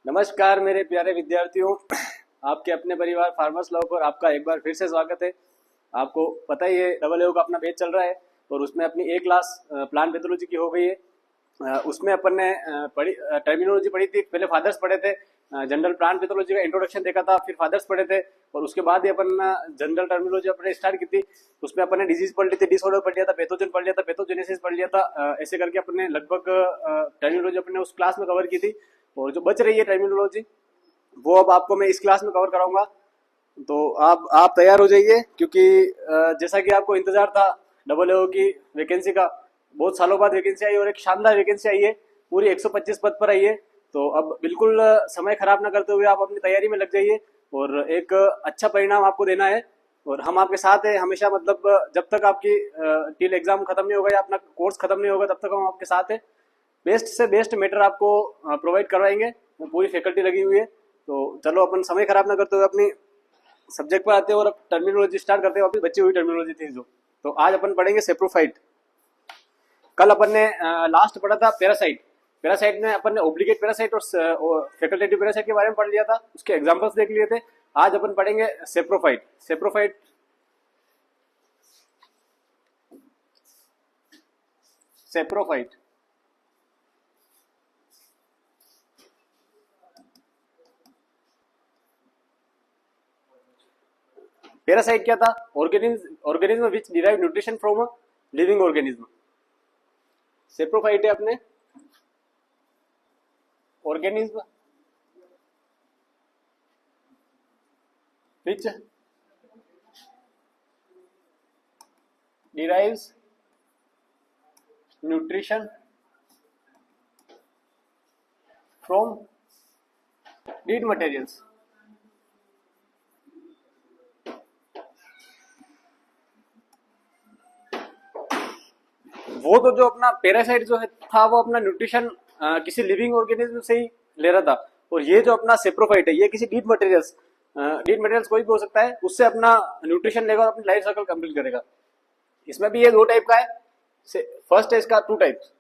नमस्कार मेरे प्यारे विद्यार्थियों। आपके अपने परिवार फार्मर्स लॉ पर आपका एक बार फिर से स्वागत है। आपको पता ही है डबल ए का अपना बैच चल रहा है और उसमें अपनी एक क्लास प्लांट पैथोलॉजी की हो गई है। उसमें अपन ने टर्मिनोलॉजी पढ़ी थी। पहले फादर्स पढ़े थे, जनरल प्लांट पैथोलॉजी का इंट्रोडक्शन देखा था, फिर फादर्स पढ़े थे और उसके बाद ही अपन जनरल टर्मिनोलॉजी अपने स्टार्ट की थी। उसमें अपन ने डिजीज पढ़ ली थी, डिसऑर्डर पढ़ लिया था, पैथोजन पढ़ लिया था, पैथोजेनेसिस पढ़ लिया था। ऐसे करके अपन ने लगभग टर्मिनोलॉजी अपने उस क्लास में कवर की थी और जो बच रही है टर्मिनोलॉजी वो अब आपको मैं इस क्लास में कवर कराऊंगा। तो आप तैयार हो जाइए, क्योंकि जैसा कि आपको इंतजार था डबल ए की वैकेंसी का, बहुत सालों बाद वैकेंसी आई और एक शानदार वैकेंसी आई है, पूरी 125 पद पर आई है। तो अब बिल्कुल समय खराब ना करते हुए आप अपनी तैयारी में लग जाइए और एक अच्छा परिणाम आपको देना है। और हम आपके साथ हैं हमेशा, मतलब जब तक आपकी टिल एग्जाम खत्म नहीं होगा या अपना कोर्स खत्म नहीं होगा तब तक हम आपके साथ हैं। बेस्ट से बेस्ट मेटर आपको प्रोवाइड करवाएंगे, पूरी फैकल्टी लगी हुई है। तो चलो अपन समय खराब ना करते हुए अपनी सब्जेक्ट पर आते हैं और अब टर्मिनोलॉजी स्टार्ट करते हैं। वापस बची हुई टर्मिनोलॉजी थी जो, तो आज अपन पढ़ेंगे सेप्रोफाइट। कल अपन ने लास्ट पढ़ा था पैरासाइट। पैरासाइट में अपन ने ओब्लिगेट पैरासाइट और फैकल्टेटिव पैरासाइट के बारे में पढ़ लिया था, उसके एग्जांपल्स देख लिए थे। आज अपन पढ़ेंगे सेप्रोफाइट। सेप्रोफाइट सेप्रोफाइट पैरासाइट क्या था? Organism which derive nutrition from a living organism. Saprophyte है अपने organism which derives nutrition from dead materials. वो तो जो अपना पैरासाइट जो है था वो अपना न्यूट्रिशन किसी लिविंग ऑर्गेनिज्म से ही ले रहा था, और ये जो अपना सेप्रोफाइट है ये किसी डीड मटेरियल्स कोई भी हो सकता है, उससे अपना न्यूट्रिशन लेगा और अपनी लाइफ साइकिल कंप्लीट करेगा। इसमें भी ये दो टाइप का है। फर्स्ट है इसका two types.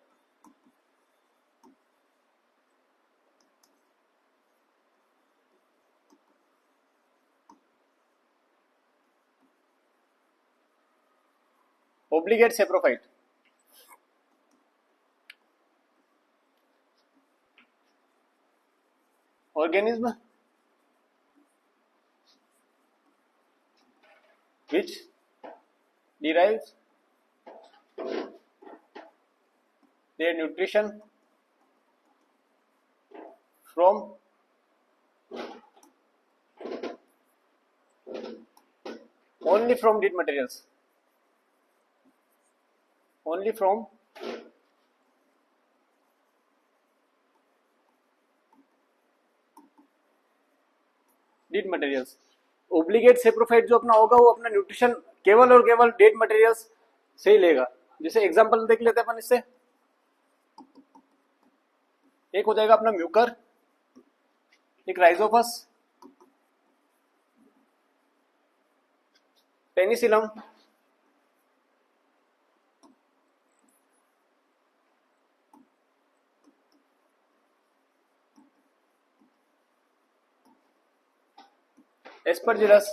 Obligate saprophyte, organism which derives their nutrition from only from dead materials, only from dead materials. Obligate saprophyte जो अपना होगा वो अपना न्यूट्रिशन केवल और केवल डेड मटेरियल्स से ही लेगा। जैसे एग्जांपल देख लेते हैं अपन इससे। एक हो जाएगा अपना म्यूकर, एक Rhizopus, Penicillium, Aspergillus,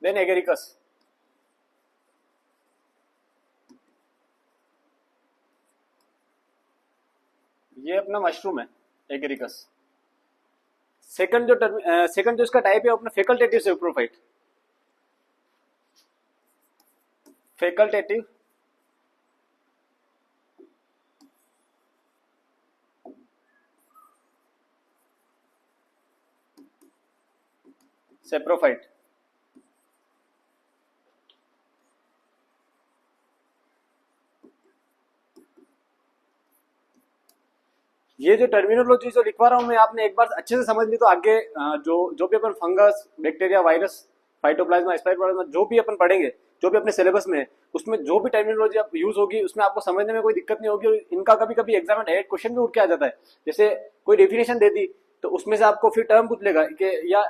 then Agaricus. ये अपना मशरूम है एगेरिकस। सेकंड जो इसका टाइप है अपना फैकल्टेटिव सेप्रोफाइट। Facultative saprophyte. ये जो टर्मिनोलॉजी जो लिखवा रहा हूं मैं, आपने एक बार अच्छे से समझ ली तो आगे जो भी अपन fungus, bacteria, virus, phytoplasma, spiroplasma जो भी अपन पढ़ेंगे, जो भी अपने सिलेबस में है, उसमें जो भी टर्मिनोलॉजी आप यूज होगी उसमें आपको समझने में कोई दिक्कत नहीं होगी। इनका कभी कभी एग्जाम में डायरेक्ट क्वेश्चन भी उठ के आ जाता है। जैसे कोई डेफिनेशन दे दी तो उसमें से आपको फिर टर्म पूछ लेगा कि या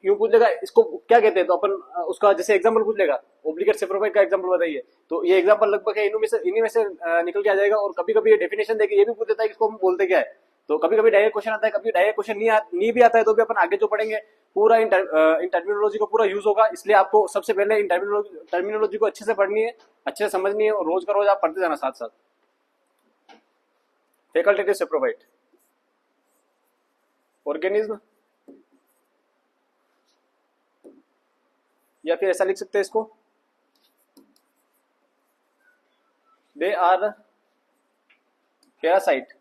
यूं पूछ लेगा इसको क्या कहते हैं, तो अपन उसका जैसे एग्जांपल पूछ लेगा, ऑब्लिगेट सेप्रोफाइट का एग्जांपल बताइए, तो ये एग्जांपल लगभग है इन्हीं में से निकल के आ जाएगा। और कभी कभी ये डेफिनेशन देके ये भी पूछ देता है कि इसको हम बोलते क्या है। तो कभी कभी डायरेक्ट क्वेश्चन आता है, कभी डायरेक्ट क्वेश्चन नहीं भी आता है, तो भी अपन आगे जो पढ़ेंगे पूरा इन टर्मिनोलॉजी को पूरा यूज होगा। इसलिए आपको सबसे पहले इन टर्मिनोलॉजी को अच्छे से पढ़नी है, अच्छे से समझनी है, और रोज का रोज आप पढ़ते जाना साथ साथ। फैकल्टेटिव सेप्रोफाइट ऑर्गेनिज्म, या फिर ऐसा लिख सकते हैं इसको, they are parasite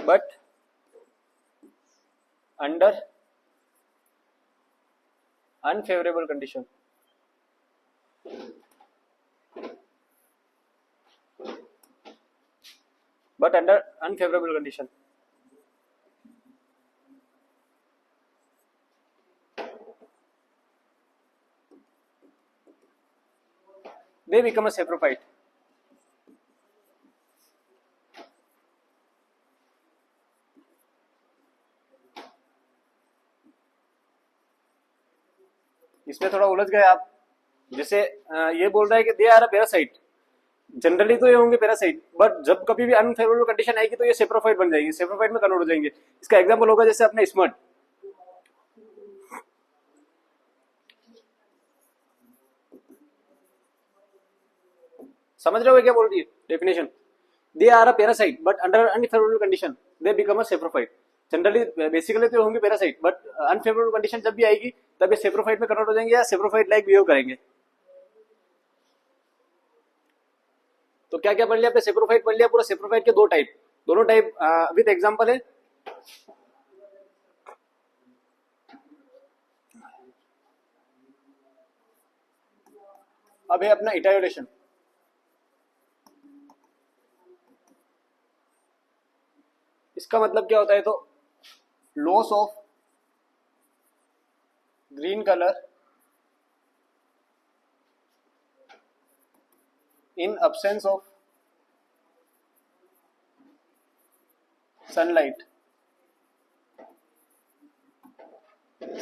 but under unfavorable condition. But under unfavorable condition. They become a saprophyte. इसमें थोड़ा उलझ गए आप। जैसे ये बोल रहा है कि they are a parasite, generally तो ये होंगे पैरासाइट, बट जब कभी भी अनफेवरेबल कंडीशन आएगी तो ये सेप्रोफाइट बन जाएंगे, सेप्रोफाइट में कन्वर्ट हो जाएंगे। इसका एग्जांपल होगा जैसे अपने स्मर्ट, समझ रहे हो क्या बोल रही है definition? They are a parasite but under unfavourable condition they become a saprophyte. Generally basically तो होंगे पैरासाइट, बट अनफेवरेबल कंडीशन जब भी आएगी तब ये सेप्रोफाइट में कन्वर्ट हो जाएंगे या सेप्रोफाइट लाइक बिहेव करेंगे। तो क्या क्या पढ़ लिया आपने? सेप्रोफाइट पढ़ लिया पूरा। सेप्रोफाइट के दो टाइप, दोनों टाइप विद एग्जांपल है। अब है अपना इटायोलेशन। इसका मतलब क्या होता है? तो loss of green colour in absence of sunlight,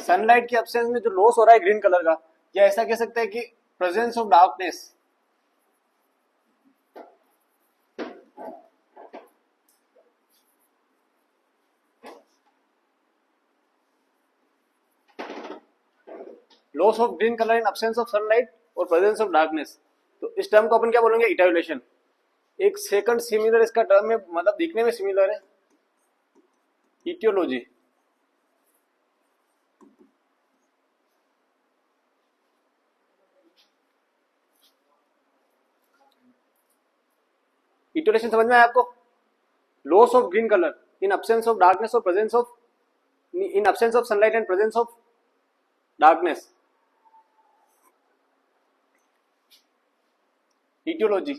sunlight के एब्सेंस में जो लॉस हो रहा है ग्रीन कलर का, या ऐसा कह सकते हैं कि presence of darkness, loss of green colour in absence of sunlight और प्रेजेंस ऑफ डार्कनेस। तो इस टर्म को अपन क्या बोलेंगे? इटायोलेशन। एक सेकंड सिमिलर इसका टर्म में, मतलब दिखने में सिमिलर है, इटियोलॉजी। इटियोलेशन समझ में आया आपको? Loss of green colour in absence of darkness और presence of, in absence of sunlight and presence of darkness, etiology,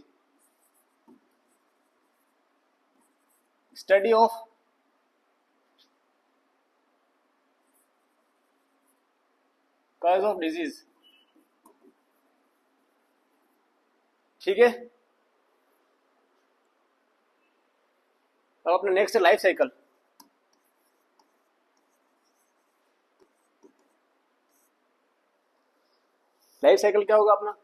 study of cause of disease। ठीक है। अब अपना नेक्स्ट है लाइफ साइकिल। लाइफ साइकिल क्या होगा अपना?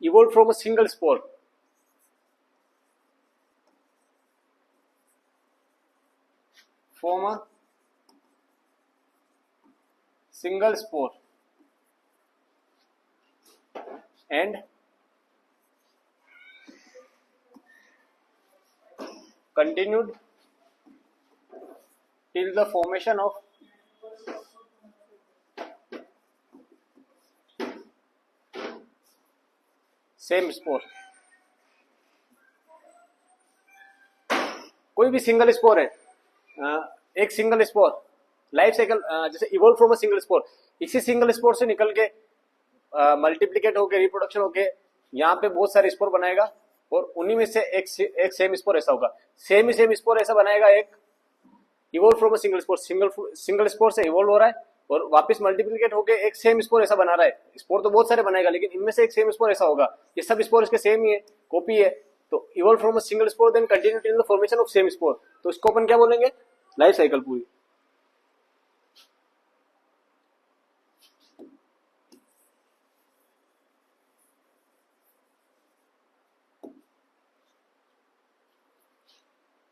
evolved from a single spore, from a single spore and continued till the formation of same spore. कोई भी सिंगल स्पोर है, एक सिंगल स्पोर, लाइफ साइकिल जैसे evolve from a single spore, इसी single spore से निकल के मल्टीप्लिकेट होके रिप्रोडक्शन होके यहाँ पे बहुत सारे स्पोर बनाएगा, और उन्हीं में से एक सेम स्पोर ऐसा होगा। सेम स्पोर ऐसा बनाएगा एक, evolve from a single spore, single spore से इवॉल्व हो रहा है और वापस मल्टीप्लिकेट होके एक सेम स्पोर ऐसा बना रहा है। स्पोर तो बहुत सारे बनाएगा, लेकिन इनमें से एक सेम स्पोर ऐसा होगा। ये सब स्पोर इसके सेम ही है, कॉपी है, तो evolve from a single spore then continued in the formation of same spore, तो इसको अपन क्या बोलेंगे, लाइफ साइकिल पूरी।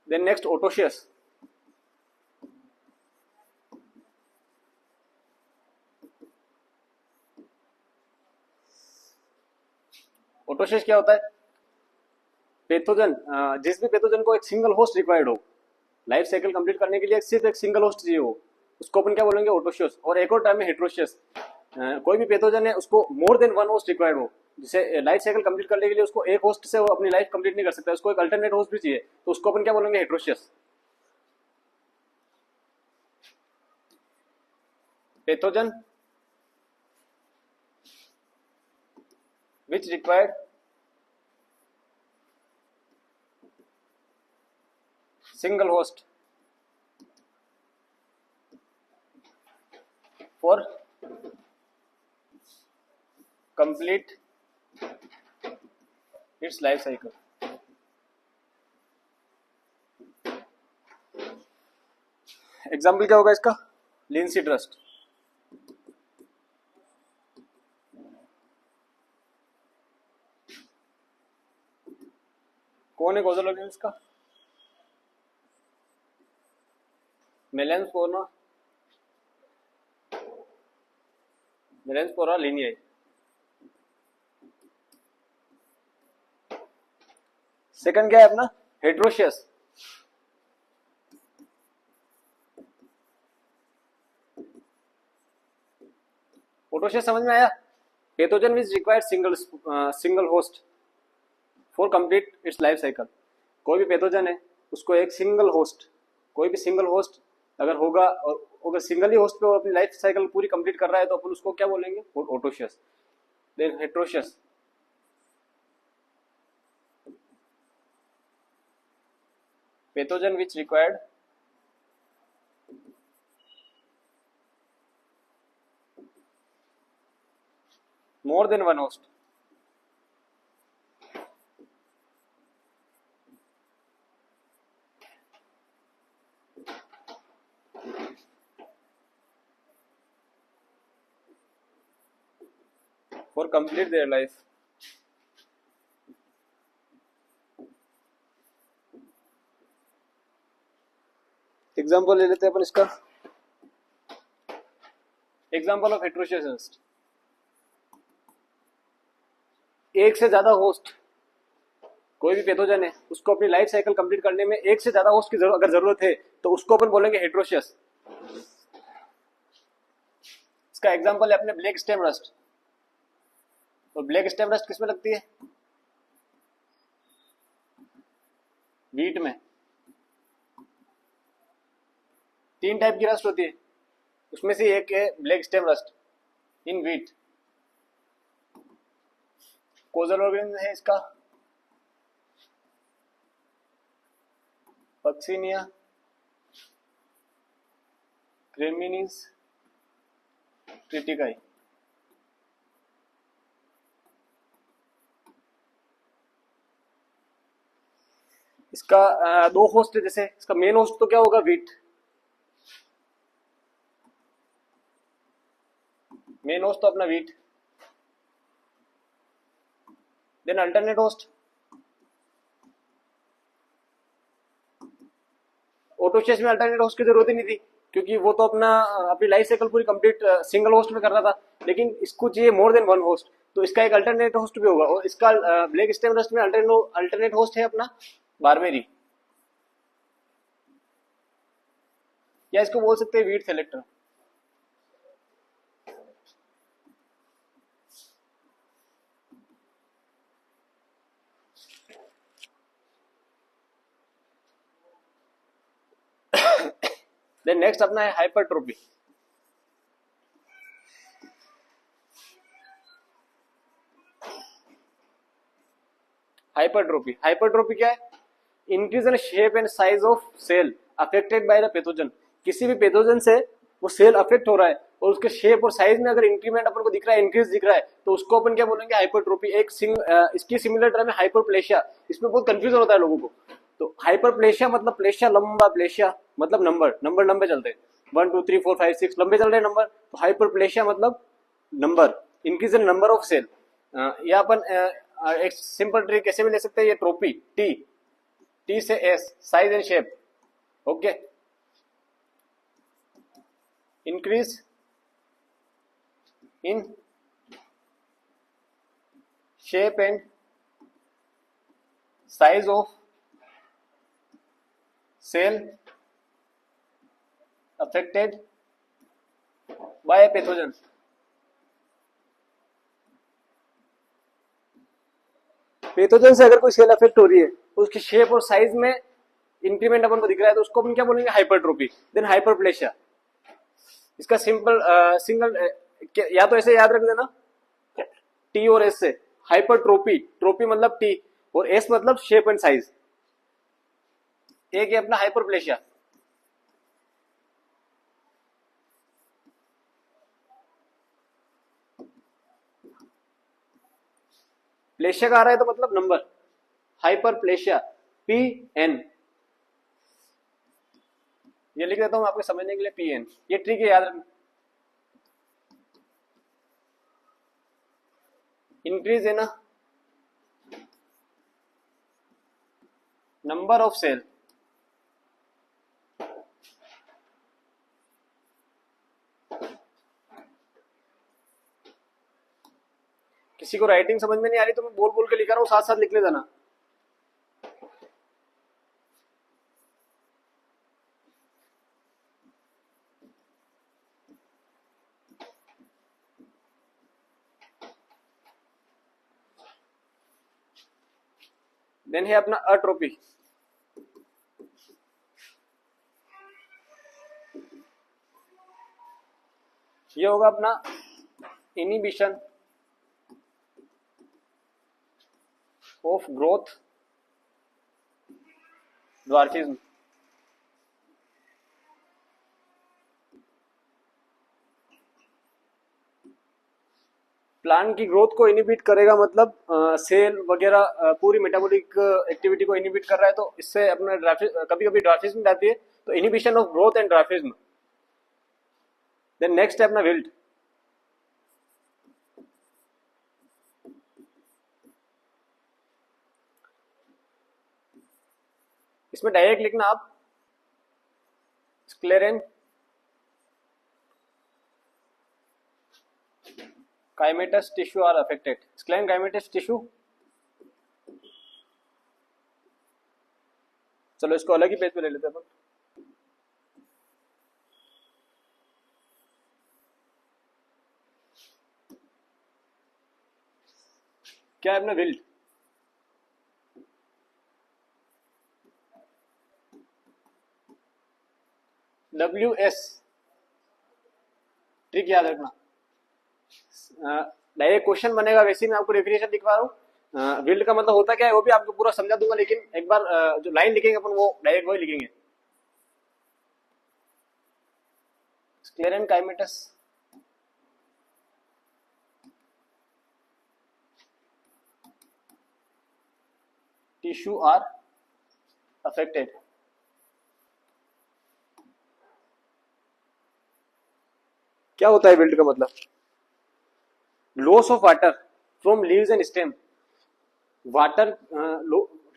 Then next autoecious. ओटोशियस क्या होता है, पैथोजन, जिस भी पैथोजन को एक सिंगल होस्ट रिक्वायर्ड हो, लाइफ साइकिल कंप्लीट करने के लिए सिर्फ एक सिंगल होस्ट चाहिए हो, उसको अपन क्या बोलेंगे, ओटोशियस। और एक और टर्म है हेट्रोशियस, कोई भी पैथोजन है उसको more than one host required हो, जिसे लाइफ साइकिल कंप्लीट करने के लिए उसको एक होस्ट से वो अपनी लाइफ कंप्लीट नहीं कर सकता, उसको एक अल्टरनेट होस्ट भी चाहिए, तो उसको अपन क्या बोलेंगे, heteroecious. Pathogen which required single host for complete its life cycle। Example क्या होगा इसका, लिंसीड रस्ट। कौन है कॉजल ऑर्गेनिज्म का, मेलेंस्पोरा, मेलेंस्पोरा लिनियाई। सेकंड क्या है अपना, हेट्रोशियस। ओटोशियस समझ में आया, pathogen which required single host for complete it's life cycle. कोई भी पैथोजन है उसको एक सिंगल होस्ट, कोई भी सिंगल होस्ट अगर होगा और अगर सिंगल ही होस्ट पे वो अपनी लाइफ साइकिल पूरी कंप्लीट कर रहा है तो अपन उसको क्या बोलेंगे, autoecious. Then heteroecious, pathogen which required more than one host, for complete their life। Example ले लेते हैं अपन इसका, एग्जाम्पल ऑफ हेट्रोशियस, एक से ज्यादा होस्ट, कोई भी पैथोजन है उसको अपनी लाइफ साइकिल कंप्लीट करने में एक से ज्यादा होस्ट की अगर जरूरत है तो उसको अपन बोलेंगे हेट्रोशियस। इसका एग्जांपल है अपने ब्लैक स्टेम रस्ट। तो ब्लैक स्टेम रस्ट किसमें लगती है, वीट में। तीन टाइप की रस्ट होती है, उसमें से एक है ब्लैक स्टेम रस्ट इन वीट। कोजल ऑर्गेनिज्म है इसका पक्सिनिया क्रेमिनीज ट्रिटिकाई। इसका दो होस्ट है, जैसे इसका मेन होस्ट तो क्या होगा, वीट, मेन होस्ट तो अपना वीट। देन अल्टरनेट होस्ट, ओटोशियस में अल्टरनेट होस्ट की जरूरत ही नहीं थी क्योंकि वो तो अपना अपनी लाइफ साइकिल पूरी कंप्लीट सिंगल होस्ट में कर रहा था, लेकिन इसको चाहिए मोर देन वन होस्ट, तो इसका एक अल्टरनेट होस्ट भी होगा। और इसका ब्लैक स्टेम रस्ट में अल्टरनेट होस्ट है अपना बारबेरी, या इसको बोल सकते हैं वीट सेलेक्टर। देन नेक्स्ट अपना है हाइपरट्रोफी। हाइपरट्रोफी, हाइपरट्रोफी क्या है, increase in shape and size of cell affected by the pathogen. किसी भी पैथोजन से वो सेल अफेक्ट हो रहा है और उसके शेप और साइज में अगर इंक्रीमेंट अपन को दिख रहा है, इंक्रीज दिख रहा है, तो उसको अपन क्या बोलेंगे, हाइपरट्रोफी। इसकी सिमिलर टर्म है हाइपरप्लेशिया। इसमें बहुत कंफ्यूजन होता है लोगों को। तो हाइपरप्लेशिया मतलब प्लेशिया लंबा, प्लेशिया मतलब नंबर, नंबर लंबे चलते हैं, 1 2 3 4 5 6 लंबे चल रहे हैं नंबर। तो हाइपरप्लेशिया मतलब number, increase in number of cell. या अपन एक सिंपल ट्रिक कैसे भी ले सकते हैं, ये ट्रोपी, टी, टी से S, size and shape. Okay, increase in shape and size of cell affected by pathogen. Pathogen से अगर कोई सेल अफेक्ट हो रही है तो उसकी शेप और साइज में इंक्रीमेंट अपन को दिख रहा है, तो उसको अपन क्या बोलेंगे, हाइपरट्रोफी, देन हाइपरप्लेशिया। इसका सिंपल सिंगल या तो ऐसे याद रख देना, टी और एस से, हाइपरट्रोफी, ट्रोफी मतलब टी और एस मतलब शेप एंड साइज। एक है अपना हाइपरप्लेशिया। प्लेशिया का आ रहा है तो मतलब नंबर, हाइपरप्लेशिया, पी एन, ये लिख देता हूं आपको समझने के लिए, पी एन। ये ट्रिक है, याद रखना। Increase in number of cell किसी को राइटिंग समझ में नहीं आ रही तो मैं बोल बोल के लिखा रहा हूं, साथ साथ लिख ले जाना। देन है अपना अट्रोपी। ये होगा अपना inhibition of growth dwarfism. Plant की ग्रोथ को इनिबिट करेगा, मतलब सेल वगैरह पूरी मेटाबॉलिक एक्टिविटी को इनिबिट कर रहा है, तो इससे अपना कभी कभी ड्वार्फिज्म आती है, तो inhibition of growth and dwarfism. Then next है अपना विल्ट। इसमें डायरेक्ट लिखना आप, sclerenchymatous tissue are affected. Sclerenchymatous tissue, चलो इसको अलग ही पेज पे ले लेते हैं अपन। क्या है अपना विल्ट, WS, ट्रिक याद रखना। डायरेक्ट क्वेश्चन बनेगा, वैसे ही मैं आपको डेफिनेशन लिखवा रहा हूँ। विल्ट का मतलब होता क्या है वो भी आपको पूरा समझा दूंगा, लेकिन एक बार जो लाइन लिखेंगे अपन वो डायरेक्ट वही लिखेंगे। स्क्लेरेन काइमेटस टिश्यू आर अफेक्टेड। क्या होता है विल्ट का मतलब, loss of water from leaves and stem. Water,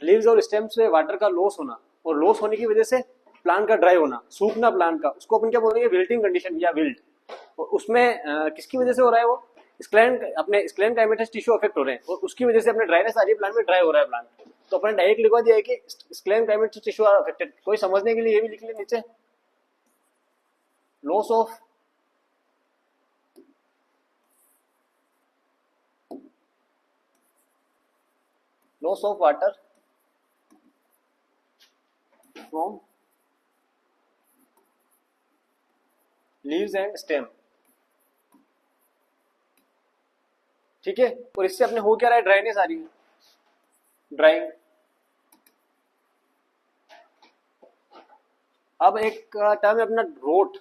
leaves और स्टेम से वाटर का लॉस होना, और लॉस होने की वजह से प्लांट का ड्राई होना, सूखना प्लांट का, उसको अपन क्या बोलेंगे, विल्टिंग कंडीशन या विल्ट। और उसमें किसकी वजह से हो रहा है वो, स्क्लेरेन काइमेटस टिश्यू अफेक्ट हो रहे हैं, और उसकी वजह से अपने ड्राइनेस आ रही है, प्लांट में ड्राई हो रहा है प्लांट। तो अपने डायरेक्ट लिखवा दिया है कि स्क्लेरेन काइमेटस टिश्यू आर अफेक्टेड। कोई समझने के लिए ये भी लिख ले नीचे, loss of water from leaves and stem. ठीक है, और इससे अपने हो क्या रहा है, ड्राइनेस आ रही है, ड्राइंग। अब एक टर्म है अपना रोट।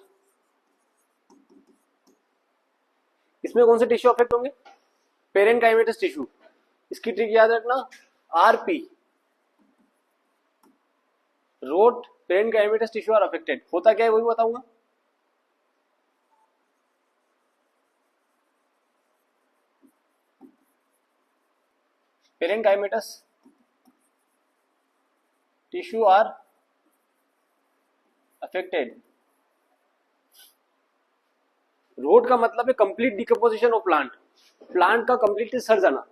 इसमें कौन से टिश्यू अफेक्ट होंगे? Parenchymatous tissue. इसकी ट्रिक याद रखना, RP, rot parenchymatous tissue are affected. होता क्या है वो भी बताऊंगा। Parenchymatous tissue are affected. Rot का मतलब है complete decomposition of plant, plant का कंप्लीटली सड़ जाना।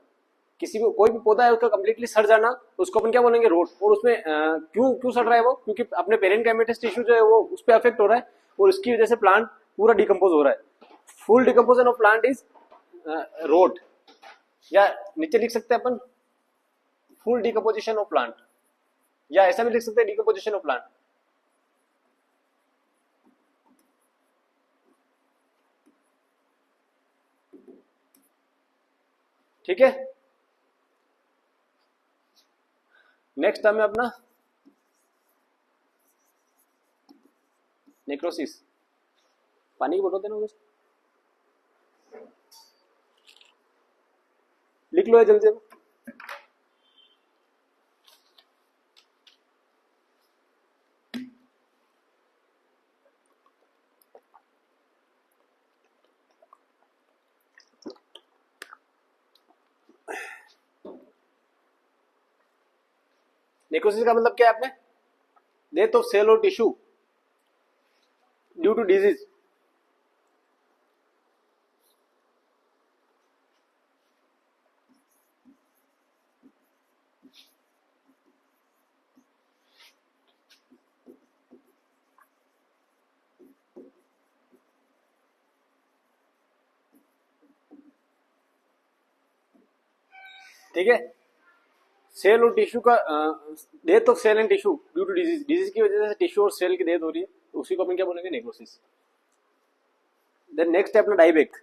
किसी भी कोई भी पौधा है उसका कंप्लीटली सड़ जाना, उसको अपन क्या बोलेंगे? रोट। और उसमें क्यों क्यों सड़ रहा है वो? क्योंकि अपने पेरेनकाइमेटस टिश्यू जो है वो उस पर अफेक्ट हो रहा है और उसकी वजह से प्लांट पूरा डिकम्पोज हो रहा है। Full decomposition of plant is rot, या नीचे लिख सकते हैं अपन फुल डिकम्पोजिशन ऑफ प्लांट, या ऐसा भी लिख सकते हैं डिकम्पोजिशन ऑफ प्लांट। ठीक है। नेक्स्ट टर्म है अपना नेक्रोसिस। पानी की बोतल देना मुझे, लिख लो है जल्दी। नेक्रोसिस का मतलब क्या है? आपने डेथ ऑफ सेल और टिश्यू ड्यू टू डिजीज। ठीक है, सेल और टिश्यू का death of cell and tissue due to disease, disease की वजह से टिश्यू और सेल की डेथ हो रही है, उसी को अपन क्या बोलेंगे? नेक्रोसिस। देन नेक्स्ट है अपना dieback.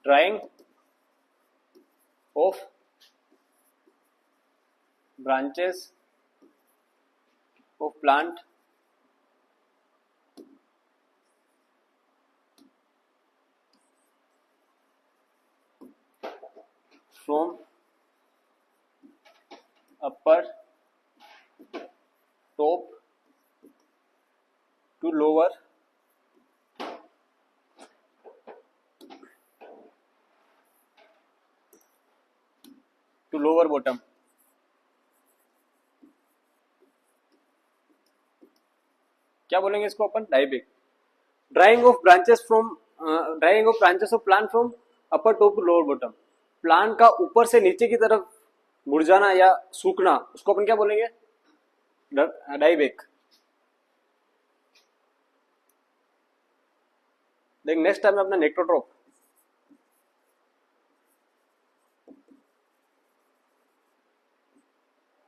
Drying of branches of plant from upper top to lower bottom। क्या बोलेंगे इसको अपन? Dieback. Drying of branches of plant from upper top to lower bottom. Plant का ऊपर से नीचे की तरफ मुरझाना या सूखना, उसको अपन क्या बोलेंगे? डाइबेक। देन नेक्स्ट टाइम अपना नेक्रोट्रोप।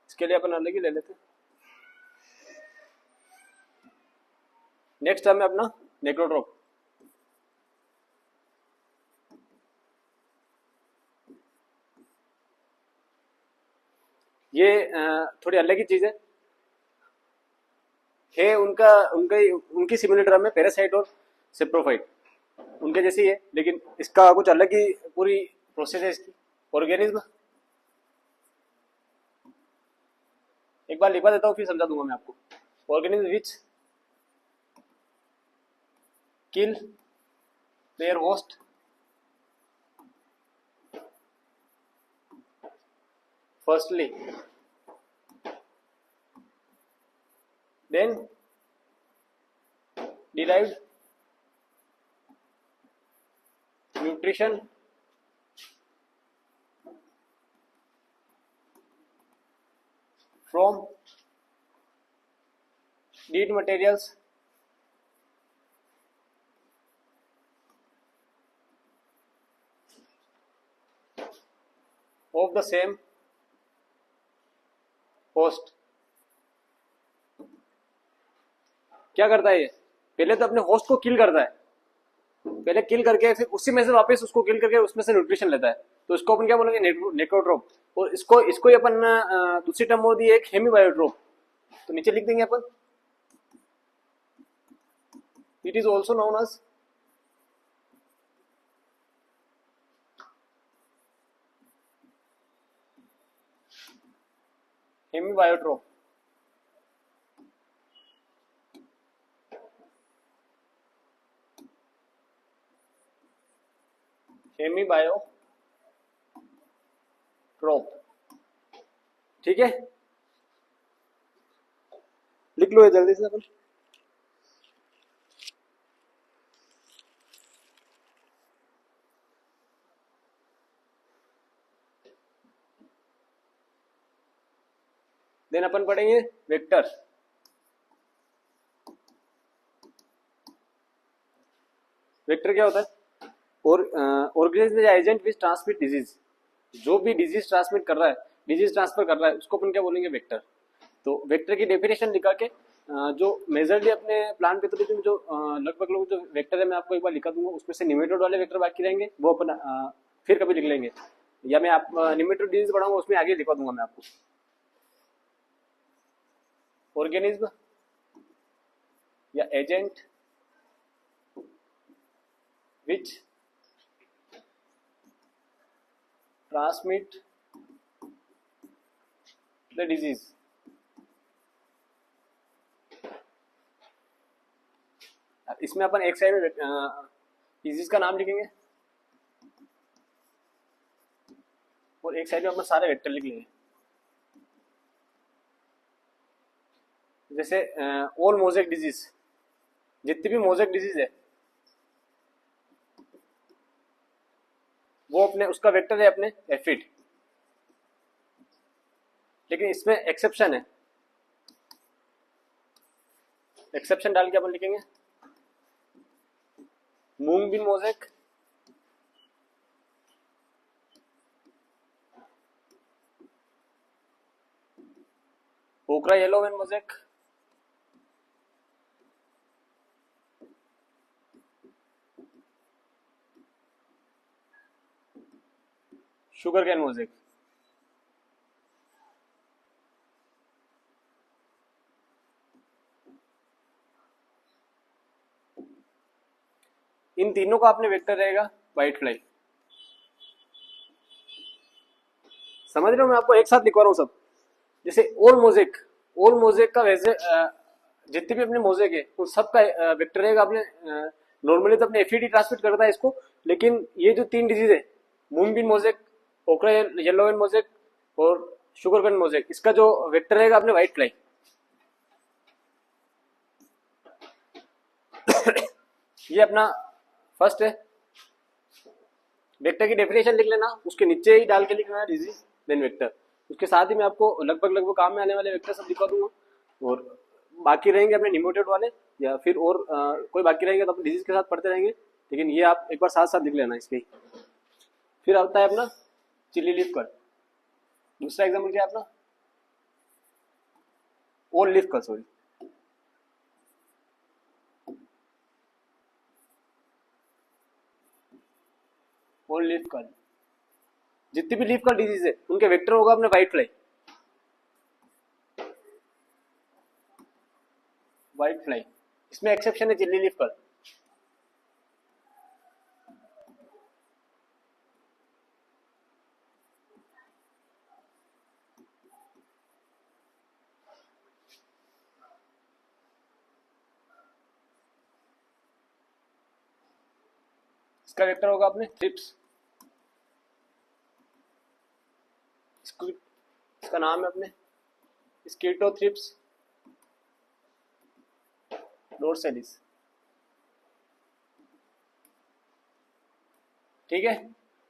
इसके लिए अपन अलग ही ले लेते हैं। नेक्स्ट टर्म है अपना नेक्रोट्रोप। ये थोड़ी अलग ही चीज है उनका उनकी सिमिलर टर्म है पैरासाइट और सेप्रोफाइट, उनके जैसी है, लेकिन इसका कुछ अलग ही पूरी प्रोसेस है इसकी। ऑर्गेनिज्म एक बार लिखवा देता हूँ, फिर समझा दूंगा मैं आपको। Organism which kill their host firstly, then derived nutrition from dead materials of the same host। क्या करता है ये? पहले तो अपने होस्ट को किल करता है, पहले किल करके फिर उसी में से वापस उसको किल करके उसमें से न्यूट्रिशन लेता है, तो इसको अपन क्या बोलेंगे, नेक्रोट्रोप। और इसको इसको ही अपन दूसरी टर्म हो दी एक हेमीबायोट्रोप। तो नीचे लिख देंगे अपन, it is also known as hemibiotroph. Hemibiotroph, ठीक है, लिख लो ये जल्दी से अपन। देन अपन पढ़ेंगे वेक्टर। वेक्टर क्या होता है, और ऑर्गेनिज्म या एजेंट विच ट्रांसमिट डिजीज, जो भी डिजीज ट्रांसमिट कर रहा है, डिजीज ट्रांसफर कर रहा है, उसको अपन क्या बोलेंगे, वेक्टर। तो वेक्टर की डेफिनेशन लिखा के जो मेजरली अपने प्लांट पैथोलॉजी में जो लगभग लोग जो वेक्टर है, मैं आपको एक बार लिखा दूंगा, उसमें से निमेटोड वाले वेक्टर बाकी रहेंगे, वो अपन फिर कभी लिख लेंगे, या मैं आप निमेटोड डिजीज पढ़ाऊंगा उसमें आगे लिखवा दूंगा मैं आपको। ऑर्गेनिज्म या agent which transmit the disease, इसमें अपन एक साइड में डिजीज का नाम लिखेंगे और एक साइड में अपन सारे वेक्टर लिख लेंगे। जैसे ऑल मोजेक डिजीज, जितनी भी मोजेक डिजीज है वो अपने उसका वेक्टर है अपने एफिड। लेकिन इसमें एक्सेप्शन है, एक्सेप्शन डाल के अपन लिखेंगे moong bean mosaic, okra yellow bean mosaic, sugarcane mosaic. इन तीनों का अपने वेक्टर रहेगा व्हाइट फ्लाई। समझ रहे हो, मैं आपको एक साथ लिखवा रहा हूँ सब। जैसे ओल मोजेक का वैसे जितने भी अपने मोजेक है उन सब का वेक्टर रहेगा अपने, नॉर्मली तो अपने एफईडी ट्रांसमिट करता है इसको, लेकिन ये जो तीन डिजीज है, मूंग bean mosaic, okra yellow bean mosaic और शुगर कैन मोजेक, इसका जो वेक्टर रहेगा अपने व्हाइट फ्लाई। ये अपना फर्स्ट है। वेक्टर की डेफिनेशन लिख लेना, उसके नीचे ही डाल के लिखना है डिजीज देन वेक्टर। उसके साथ ही मैं आपको लगभग काम में आने वाले वेक्टर सब दिखा दूंगा, और बाकी रहेंगे अपने निमोटेड वाले, या फिर और कोई बाकी रहेंगे तो अपन डिजीज के साथ पढ़ते रहेंगे, लेकिन ये आप एक बार साथ साथ लिख लेना इसके। फिर आता है अपना चिली लीफ कट। दूसरा एग्जाम्पल क्या है अपना, ओल लीफ कट, सॉरी ओल लीफ कट। जितनी भी लीफ कट डिजीज है उनके वेक्टर होगा अपने व्हाइट फ्लाई। व्हाइट फ्लाई, इसमें एक्सेप्शन है चिली लीफ कट। इसका वेक्टर होगा अपने थ्रिप्स। इसका नाम है अपने स्कीटोथ्रिप्स डोर्सेलिस। ठीक है,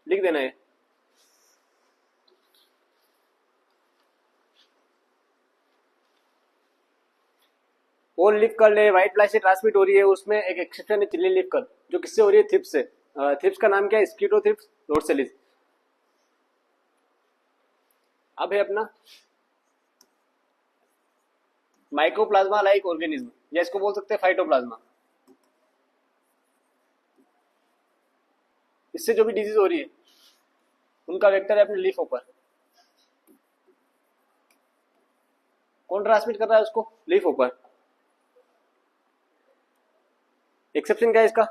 लिख देना है। ओल लीफ कर्ल है, व्हाइट फ्लाई से ट्रांसमिट हो रही है, उसमें एक एक्सेप्शन है चिली लीफ कर्ल, जो किससे हो रही है, थ्रिप्स से। थ्रिप्स का नाम क्या है, स्कीटोथ्रिप्स डोर्सेलिस। अब है अपना माइकोप्लाज्मा लाइक ऑर्गेनिज्म, या इसको बोल सकते हैं फाइटोप्लाज्मा। इससे जो भी डिजीज हो रही है उनका वेक्टर है अपने लीफ ऊपर। कौन ट्रांसमिट कर रहा है उसको? लीफ ऊपर। एक्सेप्शन क्या है इसका?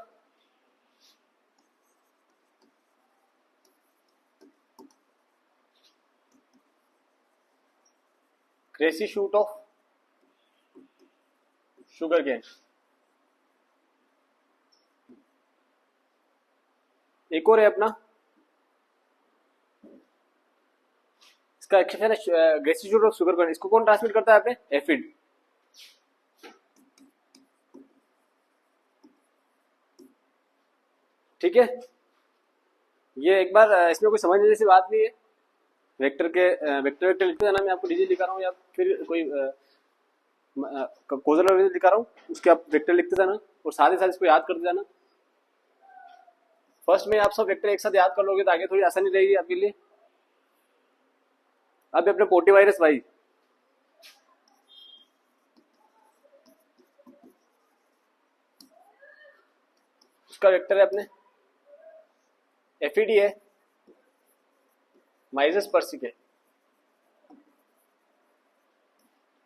Grassy shoot of sugarcane. एक और है अपना, इसका एक्सेप्शन है grassy shoot of sugarcane. इसको कौन ट्रांसमिट करता है? अपने एफिड। ठीक है, ये एक बार इसमें कोई समझने जैसी बात नहीं है। वेक्टर के वेक्टर वेक्टर लिखते जाना, मैं आपको डिजीज लिखा रहा हूँ या फिर कोई कोजल ऑर्गेनिज्म दिखा रहा हूँ, उसके आप वेक्टर लिखते जाना और साथ ही साथ इसको याद करते जाना। फर्स्ट में आप सब वेक्टर एक साथ याद कर लोगे तो आगे थोड़ी आसानी रहेगी आपके लिए। अब अपने पोटी वायरस भाई, उसका वेक्टर है अपने एफिडी है, माइजस पर्सिक है,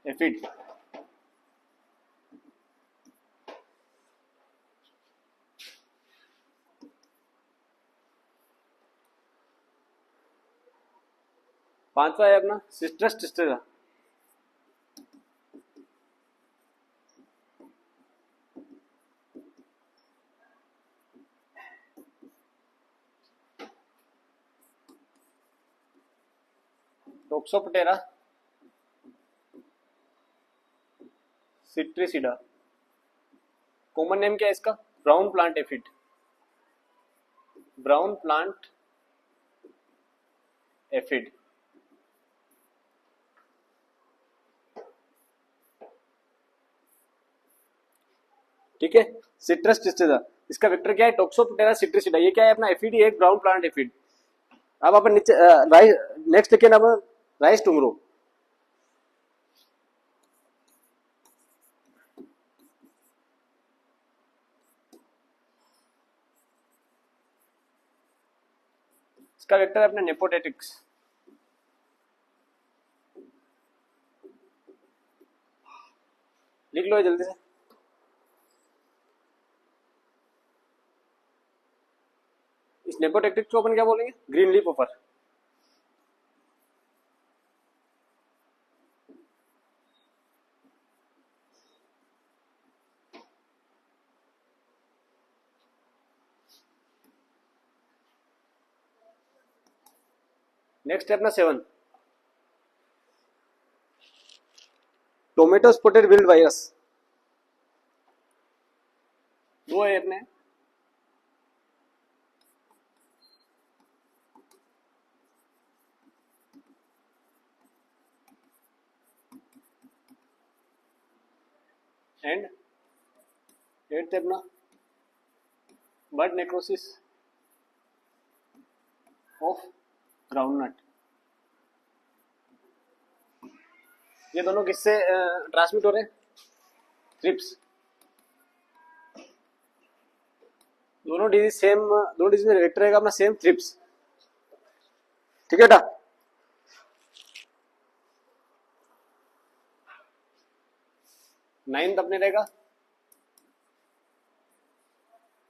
एफिड। पांचवा है अपना सिस्ट्रस टिस्टेरा। टोक्सोपटेरा सिट्रिसिडा। कॉमन नेम क्या है इसका? Brown plant aphid. Brown plant aphid. ठीक है, सिट्रस टिस्टेरा, इसका वेक्टर क्या है? टोक्सोपटेरा सिट्रिसिडा। ये क्या है अपना? एफिड, एक ब्राउन प्लांट एफिड। अब अपन नीचे नेक्स्ट लिखे ना अपन राइस टुमरो। इसका वेक्टर है अपने नेपोटेटिक्स। लिख लो जल्दी से। इस नेपोटेटिक्स को अपन क्या बोलेंगे? Green leaf offer. नेक्स्ट है अपना 7, टोमेटो स्पॉटेड विल्ड वायरस। वो है अपने एंड 8th है अपना बर्ड नेक्रोसिस ऑफ ग्राउंडनट। ये दोनों किससे ट्रांसमिट हो रहे हैं? थ्रिप्स। दोनों डिजीज सेम, दोनों डिजीज में वेक्टर रहेगा अपना सेम, थ्रिप्स। ठीक है बेटा। नाइन्थ अपने रहेगा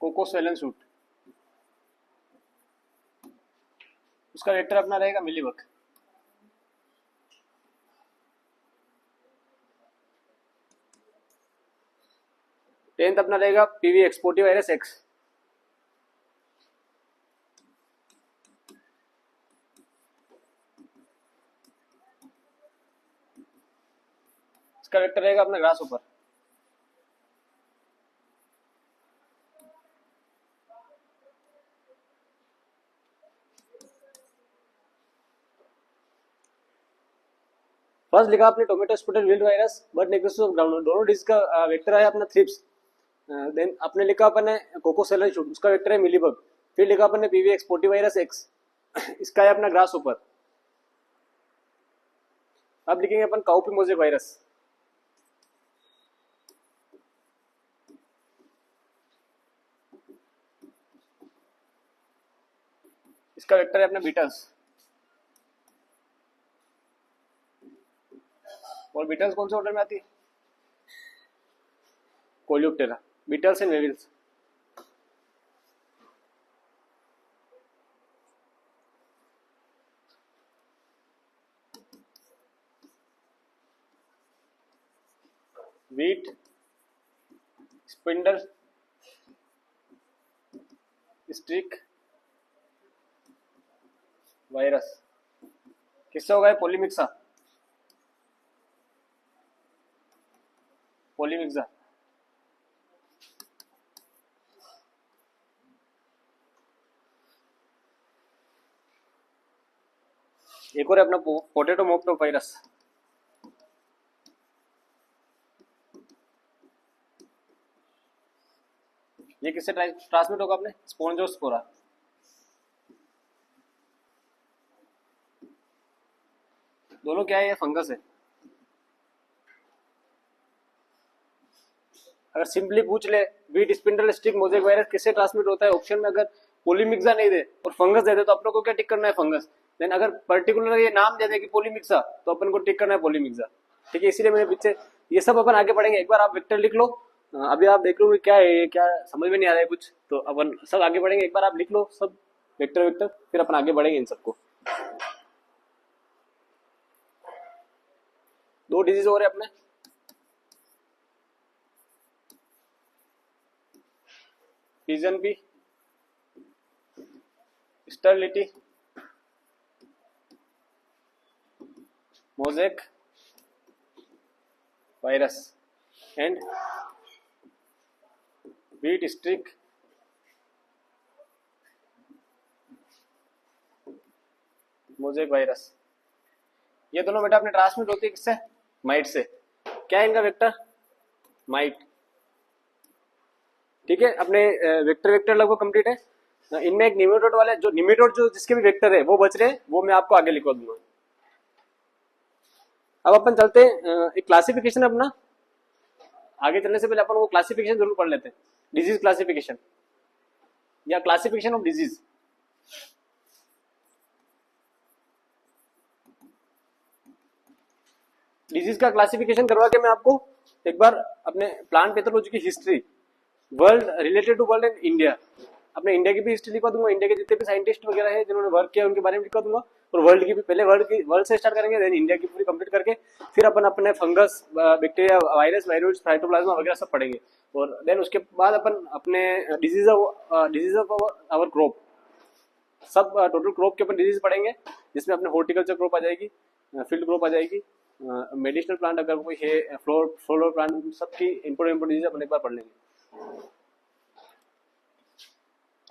कोकोसवेलन सूट। उसका वेक्टर अपना रहेगा मिलीबग। टेंथ अपना रहेगा पीवी एक्सपोर्टिव वायरस एक्स। इसका वेक्टर रहेगा अपना ग्रास ऊपर। फर्स्ट लिखा आपने tomato spotted wilt virus, bud necrosis of groundnut. दोनों डिजीज का वेक्टर है अपना थ्रिप्स। देन आपने लिखा अपन ने कोकोसेलन शूट, उसका वेक्टर है मिलीबग। फिर लिखा अपन ने पीवी एक्सपोर्टिव वायरस एक्स, इसका है अपना ग्रास ऊपर। अब लिखेंगे अपन काउपी मोजेक वायरस। इसका वेक्टर है अपना बीटल्स। और बीटल्स कौन से ऑर्डर में आती है? Coleoptera, beetles and weevils. Wheat, spindle, streak, virus. किससे होगा? Polymyxa, Polymyxa. एक और है अपना पोटैटो मोक्टो वायरस। ये किससे ट्रांसमिट होगा? अपने स्पोंजोस्पोरा। दोनों क्या है? ये फंगस है। अगर सिंपली पूछ ले wheat, spindle, stick, mosaic virus किससे ट्रांसमिट होता है, ऑप्शन में अगर पोलीमिक्सा नहीं दे और फंगस दे दे तो अपन को क्या टिक करना है? फंगस। देन अगर पर्टिकुलर ये नाम दे दे कि पोलीमिक्सा तो अपन को टिक करना है पोलीमिक्सा। ठीक है, इसीलिए मैंने पीछे ये सब अपन आगे बढ़ेंगे। एक बार आप वेक्टर लिख लो, अभी आप देख लो क्या है, क्या समझ में नहीं आ रहा है कुछ, तो अपन सब आगे बढ़ेंगे। एक बार आप लिख लो सब वेक्टर वेक्टर, फिर अपन आगे बढ़ेंगे इन सबको। दो डिजीज हो रहे अपने, pigeon pea, sterility, mosaic virus and wheat streak mosaic virus. ये दोनों बेटा अपने ट्रांसमिट होती है किससे? Might say. क्या है इनका वेक्टर? माइट। ठीक है, अपने वेक्टर वेक्टर लगभग कंप्लीट है। इनमें एक निमेटोड वाले, जो निमेटोड जो जिसके भी वेक्टर है वो बच रहे हैं, वो मैं आपको आगे लिखवा दूंगा। अब अपन चलते हैं एक क्लासिफिकेशन अपना। आगे चलने से पहले अपन वो क्लासिफिकेशन जरूर पढ़ लेते हैं, डिजीज क्लासिफिकेशन या क्लासिफिकेशन ऑफ डिजीज। डिजीज का क्लासिफिकेशन करवा के मैं आपको एक बार अपने प्लांट पैथोलॉजी की history, world related to world and India, अपने इंडिया की भी हिस्ट्री लिखवा दूंगा। इंडिया के जितने भी साइंटिस्ट वगैरह है जिन्होंने वर्क किया उनके बारे में लिखवा दूंगा। और वर्ल्ड की भी, पहले वर्ल्ड से स्टार्ट करेंगे, देन इंडिया की पूरी कंप्लीट करके फिर अपन अपने fungus, bacteria, virus, viroids, cytoplasm वगैरह सब पढ़ेंगे। और देन उसके बाद अपन अपने डिजीज ऑफ आवर क्रॉप, सब टोटल क्रॉप के अपन डिजीज पढ़ेंगे, जिसमें अपने हॉर्टिकल्चर क्रॉप आ जाएगी, फील्ड क्रॉप आ जाएगी, मेडिसिनल प्लांट अगर कोई है, फ्लोर प्लांट, सबकी इंपोर्टेंट डिजीज अपन एक बार पढ़ लेंगे।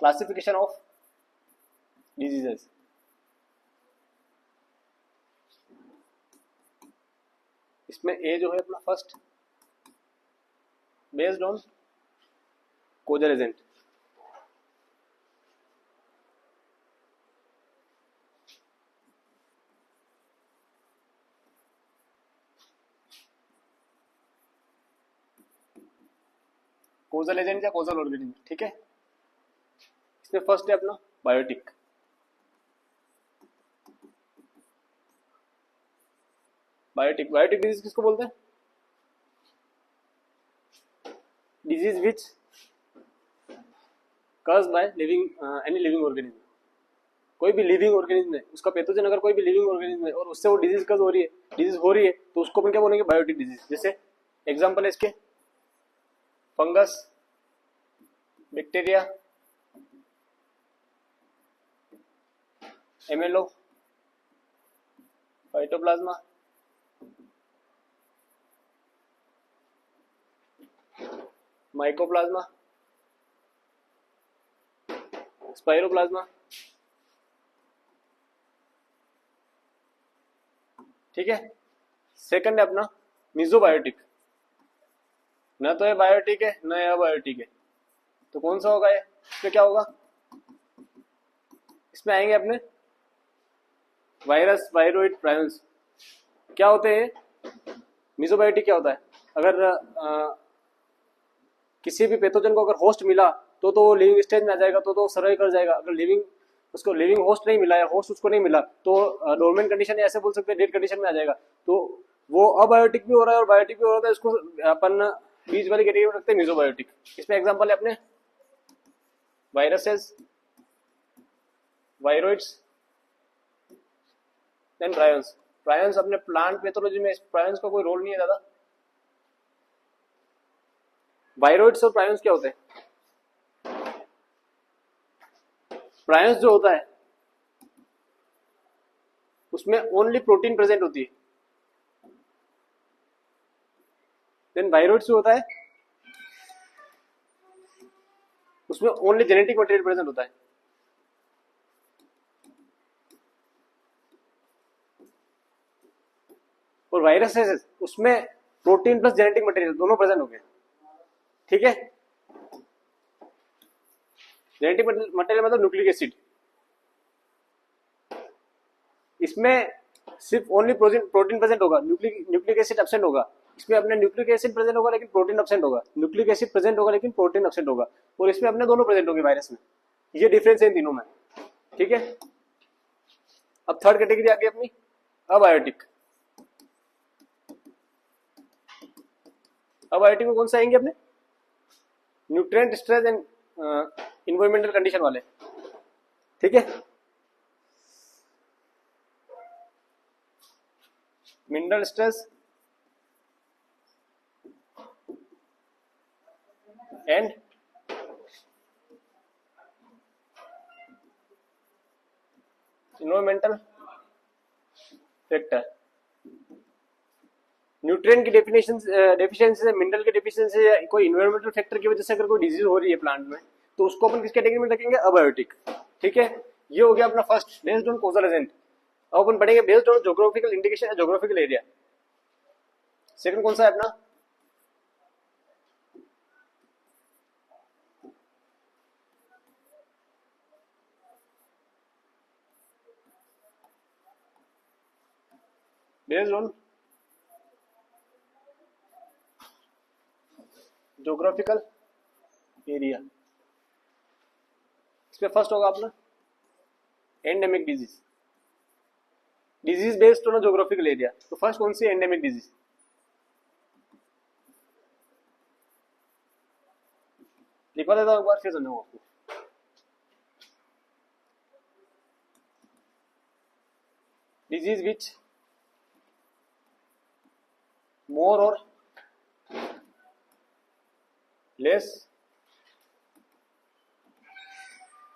Classification of diseases. इसमें ए जो है अपना first, based on causal agent. Causal agent या कोजल ऑर्गेनिज्म। ठीक है, इसमें फर्स्ट है अपना बायोटिक। बायोटिक, बायोटिक डिजीज किसको बोलते हैं? Disease which caused by living, any living organism. कोई भी लिविंग ऑर्गेनिज्म है, उसका पैथोजन अगर कोई भी लिविंग ऑर्गेनिज्म है और उससे वो डिजीज कज हो रही है, डिजीज हो रही है, तो उसको अपन क्या बोलेंगे? Biotic disease. जैसे एग्जांपल है इसके fungus, bacteria, MLO, phytoplasma, mycoplasma, spiroplasma. ठीक है, सेकंड है अपना मीजोबायोटिक। न तो ये बायोटिक है न ये बायोटिक है, तो कौन सा होगा ये? इसमें क्या होगा? इसमें आएंगे अपने वायरस, वायरोइड, प्रायंस। क्या होते हैं? मीजोबायोटिक क्या होता है? अगर किसी भी पैथोजन को अगर होस्ट मिला तो वो लिविंग स्टेज में आ जाएगा, तो सर्वाइव कर जाएगा। अगर लिविंग उसको लिविंग होस्ट नहीं मिला या होस्ट उसको नहीं मिला, तो डोरमेंट कंडीशन ऐसे बोल सकते हैं, डेड कंडीशन में आ जाएगा। तो वो अबायोटिक भी हो रहा है और बायोटिक भी हो रहा है, इसको अपन बीच वाली कैटेगरी में रखते हैं मीजोबायोटिक। इसमें एग्जांपल है अपने viruses, viroids, then prions. Prions अपने प्लांट पैथोलॉजी में प्रायंस का कोई रोल नहीं है दादा। वायरोइड्स और प्रायंस क्या होते हैं? प्रायंस जो होता है उसमें ओनली प्रोटीन प्रेजेंट होती है। देन वायरोइड्स जो होता है उसमें ओनली जेनेटिक मटेरियल प्रेजेंट होता है। और वायरस है उसमें प्रोटीन प्लस जेनेटिक मटेरियल दोनों प्रेजेंट हो गए। ठीक है, जेनेटिक मटेरियल मतलब न्यूक्लिक एसिड। इसमें सिर्फ ओनली प्रोटीन प्रेजेंट होगा, न्यूक्लिक एसिड एब्सेंट होगा। इसमें अपने न्यूक्लिक एसिड प्रेजेंट होगा लेकिन प्रोटीन एब्सेंट होगा, न्यूक्लिक एसिड प्रेजेंट होगा लेकिन प्रोटीन एब्सेंट होगा। और इसमें अपने दोनों प्रेजेंट होंगे वायरस में। ये डिफरेंस है इन तीनों में। ठीक है, अब थर्ड कैटेगरी आ गई अपनी अबायोटिक। अबायोटिक में कौन सा आएंगे अपने? Nutrient stress and environmental condition वाले। ठीक है, mineral stress and environmental factor. Nutrient की डेफिशिएंसी से, मिनरल की डेफिशिएंसी से, या कोई इन्वायरमेंटल फैक्टर की वजह से अगर कोई डिजीज हो रही है प्लांट में, तो उसको अपन किस कैटेगरी में रखेंगे? अबायोटिक। ठीक है, ये हो गया अपना first, based on causal agent. अब अपन पढ़ेंगे बेस्ड ऑन ज्योग्राफिकल इंडिकेशन या ज्योग्राफिकल एरिया। सेकंड कौन सा है अपना? Based on geographical area. इसमें फर्स्ट होगा अपना endemic disease. Disease based on geographical area. तो फर्स्ट कौन सी? Endemic disease. लिखवा देता हूं एक बार, फिर समझाऊंगा आपको। डिजीज विच मोर और less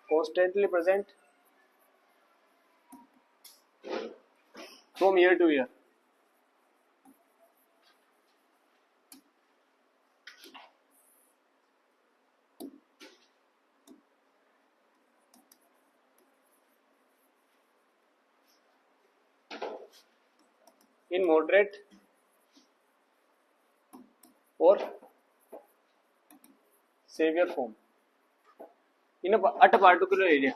constantly present from year to year. In moderate or severe form in at a particular area.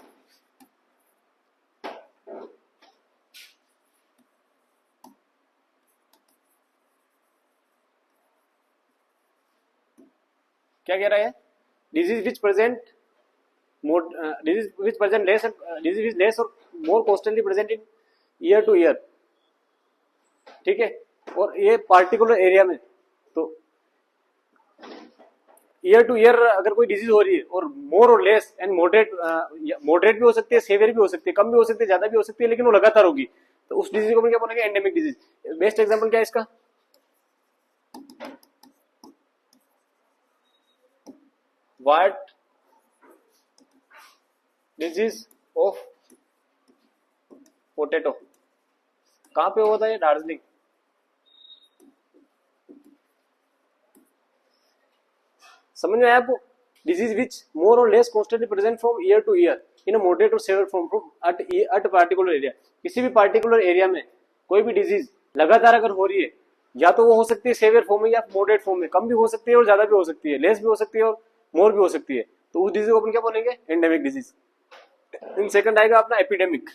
क्या कह रहा है? Disease which present disease which present less, disease which less or more constantly present in year to year. ठीक है, और ये particular area में, तो ईयर टू ईयर अगर कोई डिजीज हो रही है और मोर or less and moderate, moderate भी हो सकती है, सेवियर भी हो सकती है, कम भी हो सकती है, ज्यादा भी हो सकती है, लेकिन वो लगातार होगी, तो उस डिजीज को क्या बोलेंगे? Endemic disease. बेस्ट एग्जांपल क्या है इसका? What disease of potato. कहां पे होता है? दार्जिलिंग। समझ में आया आपको? Disease which more or less constantly present from year to year in a moderate or severe form from at particular area. किसी भी पार्टिकुलर एरिया में कोई भी डिजीज लगातार अगर हो रही है, या तो वो हो सकती है सेवियर फॉर्म में या मॉडरेट फॉर्म में, कम भी हो सकती है और ज्यादा भी हो सकती है, लेस भी हो सकती है और मोर भी हो सकती है, तो उस डिजीज को अपन क्या बोलेंगे? Endemic disease. इन सेकंड आएगा अपना epidemic.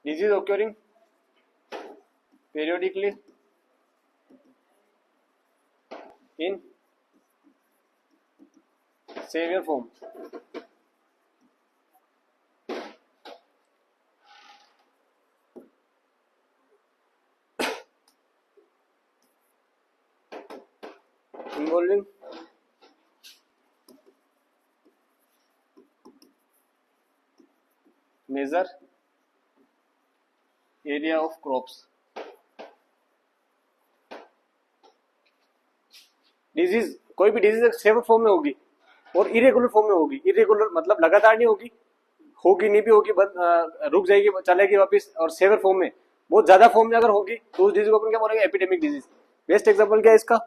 disease occurring periodically in severe form. Involving major area of crops. Disease, कोई भी डिजीज सेवर फॉर्म में होगी और इरेगुलर फॉर्म में होगी. इरेगुलर मतलब लगातार नहीं होगी, होगी नहीं भी होगी, रुक जाएगी, चलेगी वापस. और सेवर फॉर्म में, बहुत ज्यादा फॉर्म में अगर होगी तो उस डिजीज को अपन क्या बोलेंगे? Epidemic disease. बेस्ट एग्जांपल क्या है इसका?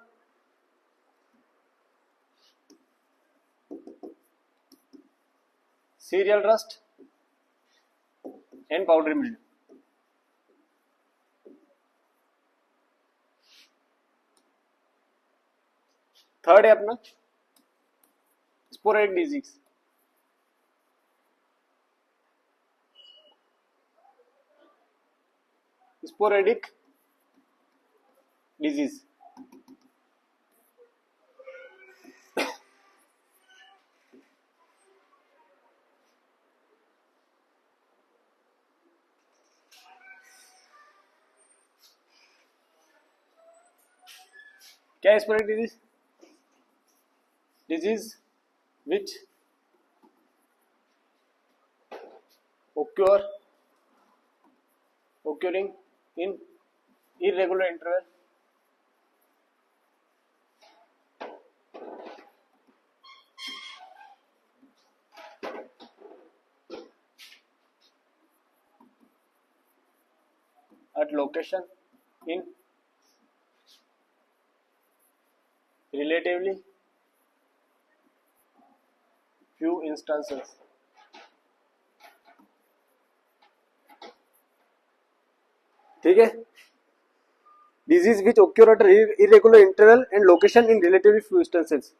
Cereal rust and powder mildew. Third है अपना स्पोरेडिक डिजीज. स्पोरेडिक डिजीज क्या है? Sporadic disease, disease which occurring in irregular interval at location in relatively few instances. ठीक है. Disease which occur at irregular interval and location in relatively few instances.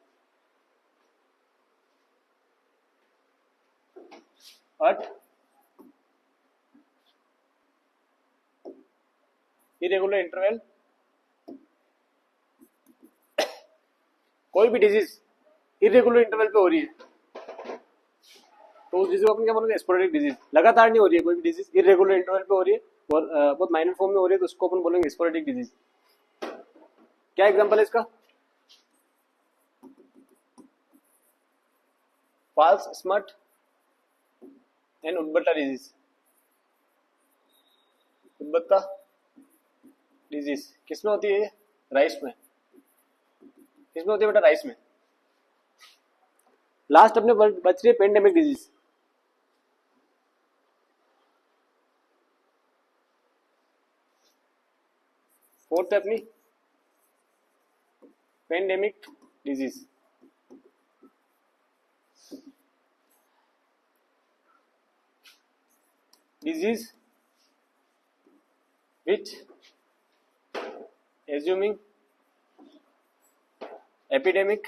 At irregular interval, कोई भी disease irregular interval पे हो रही है तो उस डिजीज को अपन क्या बोलेंगे? Sporadic disease. लगातार नहीं हो रही है कोई भी डिजीज, इरेगुलर इंटरवल पे हो रही है और बहुत माइनर फॉर्म में हो रही है तो उसको अपन बोलेंगे स्पोरेडिक डिजीज. क्या एग्जांपल है इसका? False smut and udbatta disease. Udbatta disease किसमें होती है? राइस में. किसमें होती है बेटा? राइस में. लास्ट अपने बच रही है पेंडेमिक डिजीज. फोर्थ है अपनी pandemic disease. Disease which assuming epidemic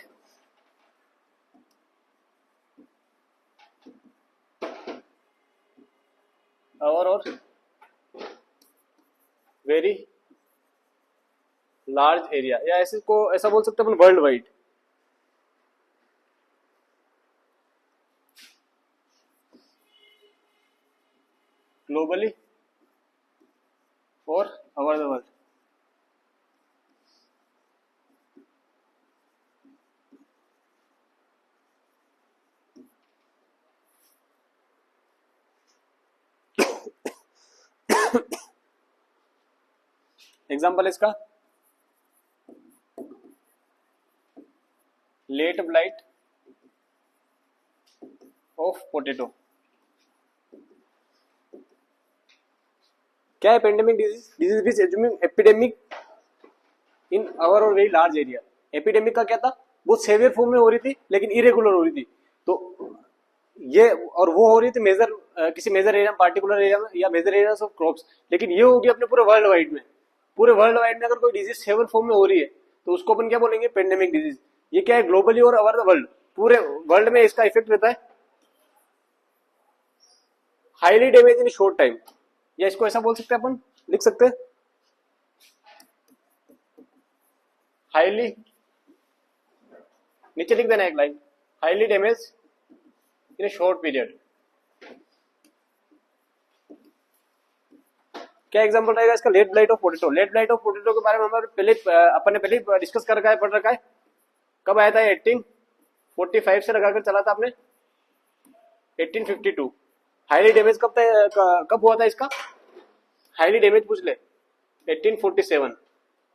over very large area, या ऐसे को ऐसा बोल सकते हैं अपन worldwide. Globally all over the world. Example इसका लेट ब्लाइट ऑफ पोटैटो. क्या है? Pandemic disease. Disease which assuming epidemic in our over very large area. Epidemic का क्या था? वो सेवियर फॉर्म में हो रही थी लेकिन इरेगुलर हो रही थी. तो ये और वो हो रही थी मेजर किसी मेजर एरिया में, पार्टिकुलर एरिया में या मेजर एरियाज ऑफ क्रॉप्स. लेकिन ये होगी अपने पूरे वर्ल्ड वाइड में. पूरे वर्ल्ड वाइड में अगर कोई डिजीज सेवियर फॉर्म में हो रही है तो उसको अपन क्या बोलेंगे? Pandemic disease. ये क्या है? Globally all over the world, पूरे वर्ल्ड में इसका इफेक्ट रहता है. Highly damage in short time. या इसको ऐसा बोल सकते हैं, अपन लिख सकते हैं हाईली, नीचे लिख देना एक line, highly damage in a short period. क्या एग्जांपल रहेगा इसका? Late blight of potato. Late blight of potato के बारे में हमारे पहले अपन ने पहले डिस्कस कर रखा है, पढ़ रखा है। कब आया था? 1845 से लगाकर चला था आपने 1852। हाईली डैमेज कब हुआ था इसका? हाईली डैमेज पूछ ले 1847,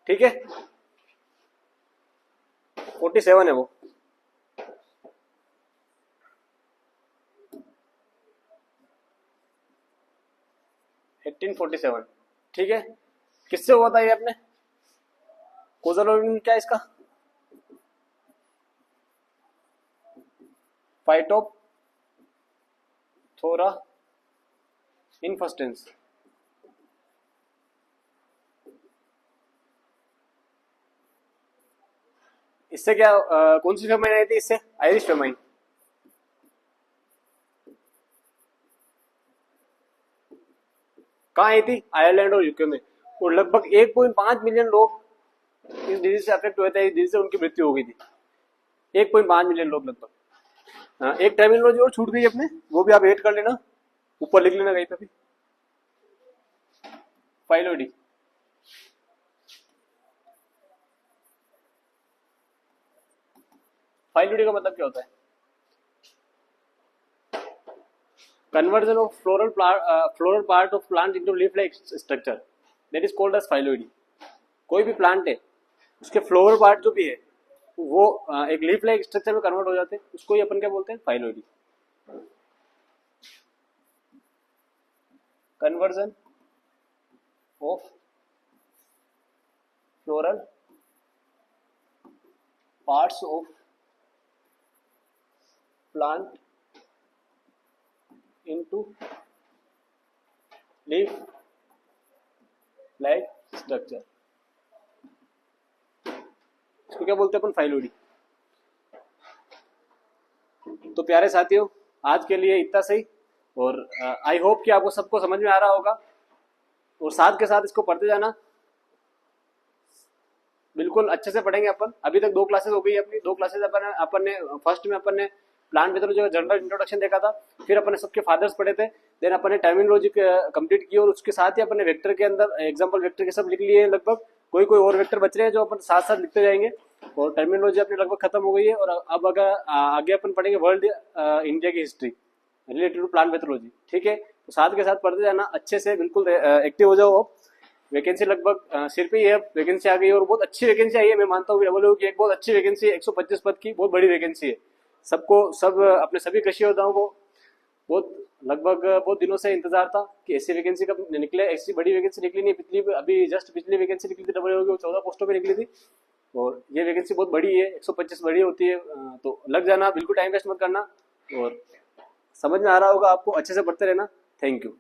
ठीक है, 47 है वो। ठीक है, किससे हुआ था ये अपने? कोजल ऑर्गेनिज्म क्या है इसका? Phytophthora infestans. इससे क्या कौन सी फेमाइन आई थी? इससे आयरिश फेमाइन। कहाँ आई थी? आयरलैंड और यूके में। और लगभग 1.5 मिलियन लोग इस डिजीज से अफेक्ट हुए थे, इस डिजीज से उनकी मृत्यु हो गई थी। 1.5 मिलियन लोग लगभग। एक टर्मिनोलॉजी और छूट गई अपने, वो भी आप ऐड कर लेना, ऊपर लिख लेना कहीं पे भी, फाइलोइडी। फाइलोइडी का मतलब क्या होता है? Conversion of floral part of plant into leaf like structure, that is called as phyllody. कोई भी प्लांट है, उसके फ्लोरल पार्ट जो भी है वो एक लीफ लाइक स्ट्रक्चर में कन्वर्ट हो जाते हैं, उसको ही अपन क्या बोलते हैं? Phyllody. Conversion of floral parts of plant into leaf like structure, इसको क्या बोलते हैं अपन? फाइलोइडी। तो प्यारे साथियों, आज के लिए इतना सही, और आई होप कि आपको सबको समझ में आ रहा होगा, और साथ के साथ इसको पढ़ते जाना, बिल्कुल अच्छे से पढ़ेंगे अपन। अभी तक 2 क्लासेस हो गई अपनी। 2 क्लासेस अपन ने फर्स्ट में अपन ने प्लांट पैथोलॉजी का जनरल इंट्रोडक्शन देखा था, फिर अपन ने सबके फादर्स पढ़े थे, देन अपन ने टर्मिनोलॉजी कंप्लीट की, और उसके साथ ही अपन ने वेक्टर के अंदर एग्जांपल वेक्टर के सब लिख लिए लगभग। कोई और वेक्टर बच रहे हैं जो अपन साथ साथ लिखते जाएंगे, और टर्मिनोलॉजी अपनी लगभग खत्म हो गई है। और अब अगर आगे अपन पढ़ेंगे वर्ल्ड इंडिया की history related to plant pathology, ठीक है। तो साथ के साथ पढ़ते जाना अच्छे से, बिल्कुल एक्टिव हो जाओ। वैकेंसी लगभग सिर पे ही है, वैकेंसी आ गई है, और बहुत अच्छी वैकेंसी आई है। मैं मानता हूँ डब्ल्यूओ की एक बहुत अच्छी वैकेंसी है, 125 पद की बहुत बड़ी वैकेंसी है। अपने सभी कृषि योद्धाओं को बहुत दिनों से इंतजार था कि ऐसी वैकेंसी कब निकले। ऐसी बड़ी वैकेंसी निकली नहीं, पिछली वैकेंसी निकली थी डब्ल्यूओ की, 14 पोस्टों पे निकली थी, और ये वैकेंसी बहुत बड़ी है, 125 बड़ी होती है। तो लग जाना, बिल्कुल टाइम वेस्ट मत करना, और समझ में आ रहा होगा आपको, अच्छे से पढ़ते रहना। Thank you.